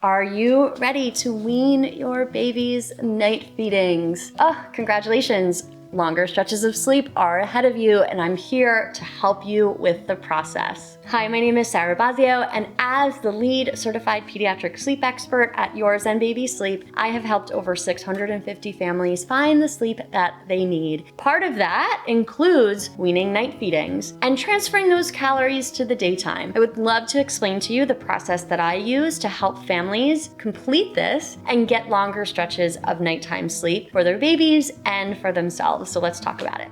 Are you ready to wean your baby's night feedings? Oh, congratulations. Longer stretches of sleep are ahead of you, and I'm here to help you with the process. Hi, my name is Sarah Bossio, and as the lead certified pediatric sleep expert at Your Zen Baby Sleep, I have helped over 650 families find the sleep that they need. Part of that includes weaning night feedings and transferring those calories to the daytime. I would love to explain to you the process that I use to help families complete this and get longer stretches of nighttime sleep for their babies and for themselves. So let's talk about it.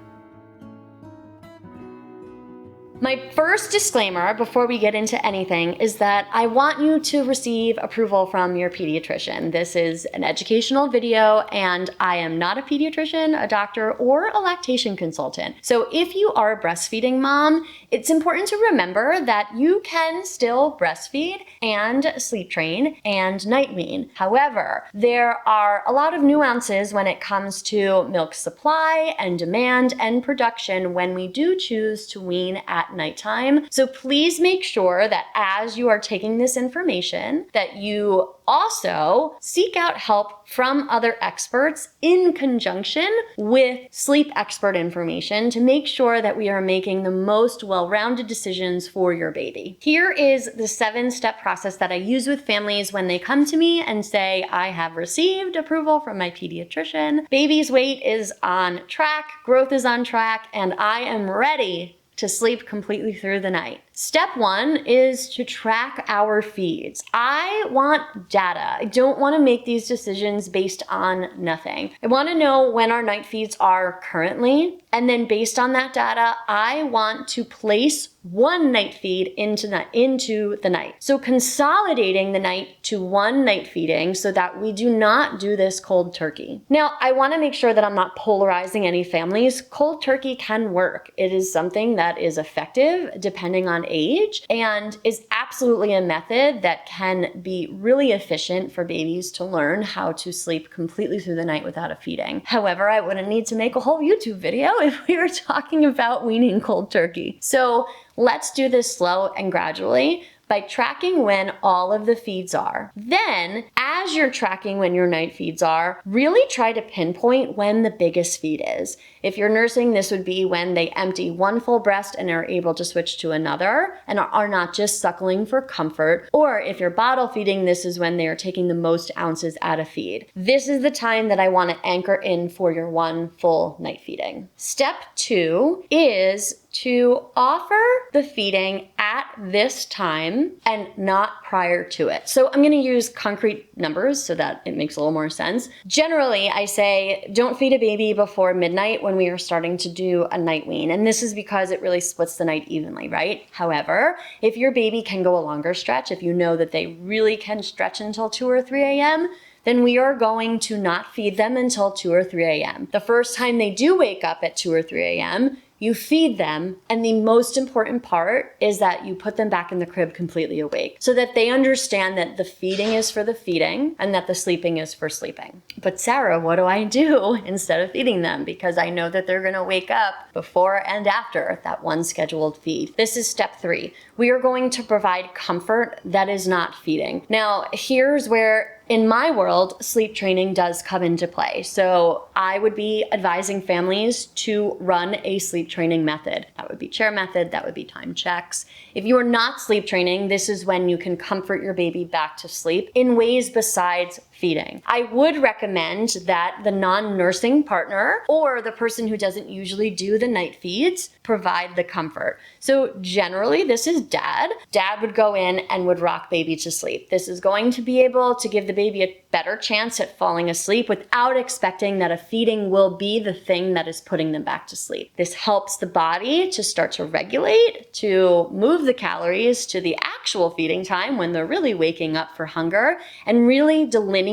My first disclaimer before we get into anything is that I want you to receive approval from your pediatrician. This is an educational video, and I am not a pediatrician, a doctor, or a lactation consultant. So if you are a breastfeeding mom, it's important to remember that you can still breastfeed and sleep train and night wean. However, there are a lot of nuances when it comes to milk supply and demand and production when we do choose to wean at nighttime. So please make sure that as you are taking this information, that you also seek out help from other experts in conjunction with sleep expert information to make sure that we are making the most well-rounded decisions for your baby. Here is the 7-step process that I use with families when they come to me and say, I have received approval from my pediatrician, baby's weight is on track, growth is on track, and I am ready to sleep completely through the night. Step 1 is to track our feeds. I want data. I don't want to make these decisions based on nothing. I want to know when our night feeds are currently, and then based on that data, I want to place one night feed into the night. So consolidating the night to one night feeding so that we do not do this cold turkey. Now, I want to make sure that I'm not polarizing any families. Cold turkey can work. It is something that is effective depending on age and is absolutely a method that can be really efficient for babies to learn how to sleep completely through the night without a feeding. However, I wouldn't need to make a whole YouTube video if we were talking about weaning cold turkey. So let's do this slow and gradually by tracking when all of the feeds are. Then, as you're tracking when your night feeds are, really try to pinpoint when the biggest feed is. If you're nursing, this would be when they empty one full breast and are able to switch to another and are not just suckling for comfort. Or if you're bottle feeding, this is when they are taking the most ounces at a feed. This is the time that I want to anchor in for your one full night feeding. Step 2 is to offer the feeding at this time and not prior to it. So I'm going to use concrete numbers so that it makes a little more sense. Generally, I say don't feed a baby before midnight when we are starting to do a night wean. And this is because it really splits the night evenly, right? However, if your baby can go a longer stretch, if you know that they really can stretch until 2 or 3 a.m., then we are going to not feed them until 2 or 3 a.m. The first time they do wake up at 2 or 3 a.m., you feed them, and the most important part is that you put them back in the crib completely awake so that they understand that the feeding is for the feeding and that the sleeping is for sleeping. But Sarah, what do I do instead of feeding them? Because I know that they're gonna wake up before and after that one scheduled feed. This is step 3. We are going to provide comfort that is not feeding. Now, here's where in my world, sleep training does come into play. So I would be advising families to run a sleep training method. That would be chair method, that would be time checks. If you are not sleep training, this is when you can comfort your baby back to sleep in ways besides feeding. I would recommend that the non-nursing partner or the person who doesn't usually do the night feeds provide the comfort. So generally, this is dad. Dad would go in and would rock baby to sleep. This is going to be able to give the baby a better chance at falling asleep without expecting that a feeding will be the thing that is putting them back to sleep. This helps the body to start to regulate, to move the calories to the actual feeding time when they're really waking up for hunger, and really delineate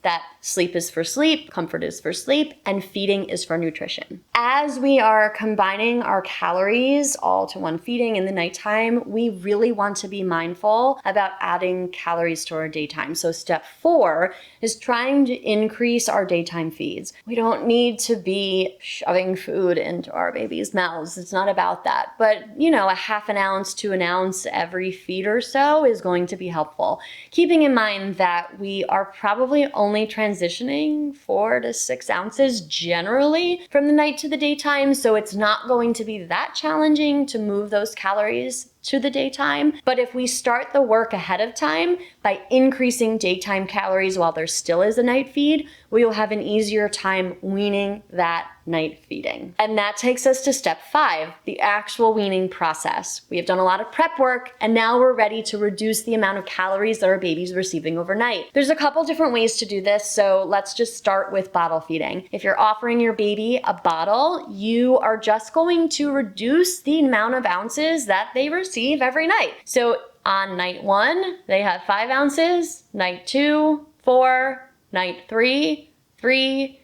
that sleep is for sleep, comfort is for sleep, and feeding is for nutrition. As we are combining our calories all to one feeding in the nighttime, we really want to be mindful about adding calories to our daytime. So step 4 is trying to increase our daytime feeds. We don't need to be shoving food into our baby's mouths. It's not about that. But, a half an ounce to an ounce every feed or so is going to be helpful. Keeping in mind that we are probably only transitioning 4 to 6 ounces generally from the night to the daytime, so it's not going to be that challenging to move those calories to the daytime. But if we start the work ahead of time by increasing daytime calories while there still is a night feed, we will have an easier time weaning that night feeding. And that takes us to step 5, the actual weaning process. We have done a lot of prep work, and now we're ready to reduce the amount of calories that our baby's receiving overnight. There's a couple different ways to do this, so let's just start with bottle feeding. If you're offering your baby a bottle, you are just going to reduce the amount of ounces that they receive every night. So on night 1, they have 5 ounces, night 2, 4, night 3, 3,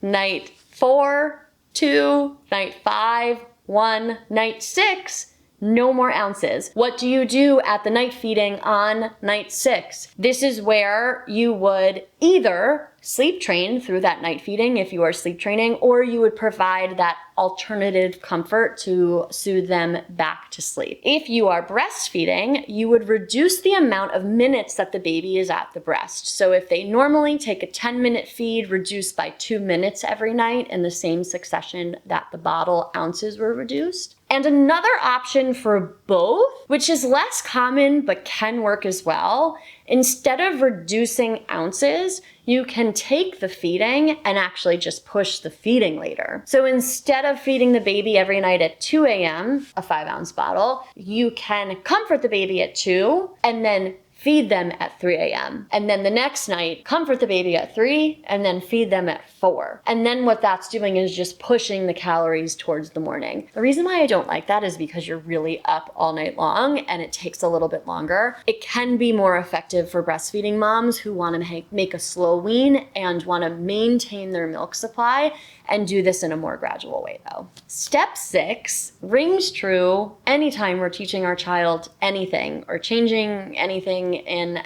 night 4, 2, night 5, 1, night 6, no more ounces. What do you do at the night feeding on night 6? This is where you would either sleep train through that night feeding if you are sleep training, or you would provide that alternative comfort to soothe them back to sleep. If you are breastfeeding, you would reduce the amount of minutes that the baby is at the breast. So if they normally take a 10-minute feed, reduce by 2 minutes every night in the same succession that the bottle ounces were reduced. And another option for both, which is less common but can work as well, instead of reducing ounces, you can take the feeding and actually just push the feeding later. So instead of feeding the baby every night at 2 a.m., a 5-ounce bottle, you can comfort the baby at 2 and then feed them at 3 a.m. And then the next night, comfort the baby at 3 and then feed them at 4. And then what that's doing is just pushing the calories towards the morning. The reason why I don't like that is because you're really up all night long and it takes a little bit longer. It can be more effective for breastfeeding moms who want to make a slow wean and want to maintain their milk supply and do this in a more gradual way though. Step 6 rings true anytime we're teaching our child anything or changing anything in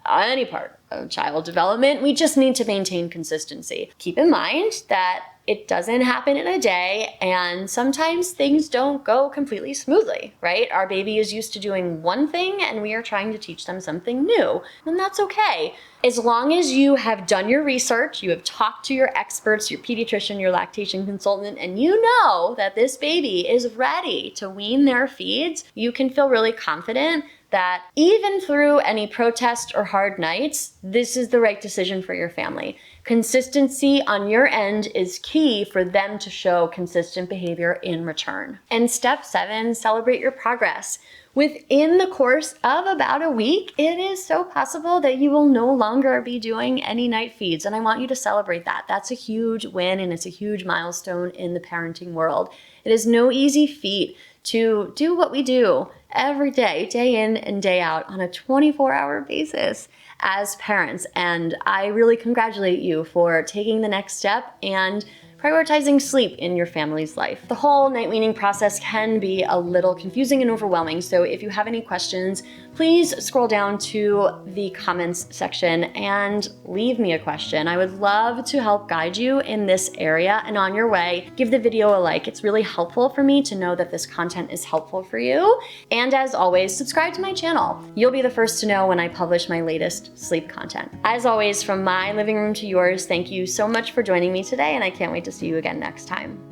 any part of child development. We just need to maintain consistency. Keep in mind that it doesn't happen in a day, and sometimes things don't go completely smoothly, right? Our baby is used to doing one thing and we are trying to teach them something new, and that's okay. As long as you have done your research, you have talked to your experts, your pediatrician, your lactation consultant, and you know that this baby is ready to wean their feeds, you can feel really confident that even through any protest or hard nights, this is the right decision for your family. Consistency on your end is key for them to show consistent behavior in return. And step 7, celebrate your progress. Within the course of about a week, it is so possible that you will no longer be doing any night feeds, and I want you to celebrate that. That's a huge win, and it's a huge milestone in the parenting world. It is no easy feat to do what we do every day, day in and day out on a 24-hour basis as parents. And I really congratulate you for taking the next step and prioritizing sleep in your family's life. The whole night weaning process can be a little confusing and overwhelming, so if you have any questions, please scroll down to the comments section and leave me a question. I would love to help guide you in this area, and on your way, give the video a like. It's really helpful for me to know that this content is helpful for you. And as always, subscribe to my channel. You'll be the first to know when I publish my latest sleep content. As always, from my living room to yours, thank you so much for joining me today, and I can't wait to see you again next time.